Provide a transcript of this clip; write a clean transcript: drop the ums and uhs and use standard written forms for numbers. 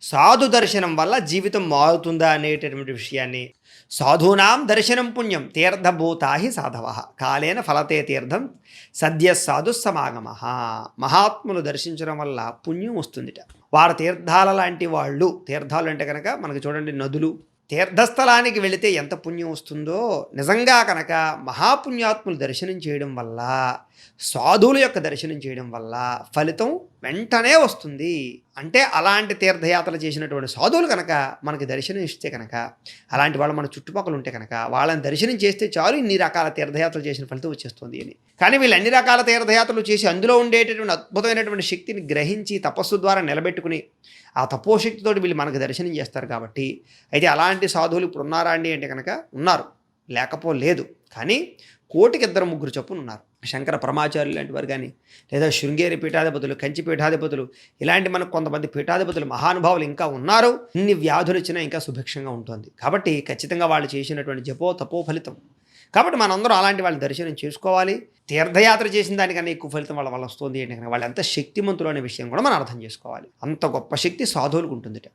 సాధు దర్శనం వల్ల జీవితం మారుతుందా అనేటటువంటి విషయాన్ని, సాధూనాం దర్శనం పుణ్యం తీర్థభూతాహి సాధవ కాలేన ఫలతే తీర్థం సద్య సాధు సమాగమ. మహాత్ములు దర్శించడం వల్ల పుణ్యం వస్తుందిట. వారు తీర్థాల లాంటి వాళ్ళు. తీర్థాలు అంటే కనుక మనకు చూడండి, నదులు. తీర్థస్థలానికి వెళితే ఎంత పుణ్యం వస్తుందో, నిజంగా కనుక మహాపుణ్యాత్ములు దర్శనం చేయడం వల్ల, సాధువుల యొక్క దర్శనం చేయడం వల్ల ఫలితం వెంటనే వస్తుంది. అంటే అలాంటి తీర్థయాత్రలు చేసినటువంటి సాధువులు కనుక మనకి దర్శనం ఇస్తే కనుక, అలాంటి వాళ్ళు మన చుట్టుపక్కల ఉంటే కనుక వాళ్ళని దర్శనం చేస్తే చాలు ఇన్ని రకాల తీర్థయాత్రలు చేసిన ఫలితం వచ్చేస్తుంది అని. కానీ వీళ్ళు అన్ని రకాల తీర్థయాత్రలు చేసి అందులో ఉండేటటువంటి అద్భుతమైనటువంటి శక్తిని గ్రహించి తపస్సు ద్వారా నిలబెట్టుకుని ఆ తపోశక్తితో వీళ్ళు మనకు దర్శనం చేస్తారు కాబట్టి. అయితే అలాంటి సాధువులు ఇప్పుడు ఉన్నారా అండి అంటే కనుక ఉన్నారు, లేకపోలేదు. కానీ కోటికి 2-3 చొప్పున ఉన్నారు. శంకర పరమాచార్యులు లాంటి వారు కానీ, లేదా శృంగేరి పీఠాధిపతులు, కంచి పీఠాధిపతులు, ఇలాంటి మనకు కొంతమంది పీఠాధిపతులు మహానుభావులు ఇంకా ఉన్నారు. ఇన్ని వ్యాధులు వచ్చినా ఇంకా సుభిక్షంగా ఉంటుంది. కాబట్టి ఖచ్చితంగా వాళ్ళు చేసినటువంటి జపో తపో ఫలితం. కాబట్టి మనందరం అలాంటి వాళ్ళని దర్శనం చేసుకోవాలి. తీర్థయాత్ర చేసిన దానికన్నా ఎక్కువ ఫలితం వాళ్ళ వల్ల వస్తుంది అంటే వాళ్ళు ఎంత శక్తిమంతులు అనే విషయం కూడా మనం అర్థం చేసుకోవాలి. అంత గొప్ప శక్తి సాధువులకు ఉంటుందిట.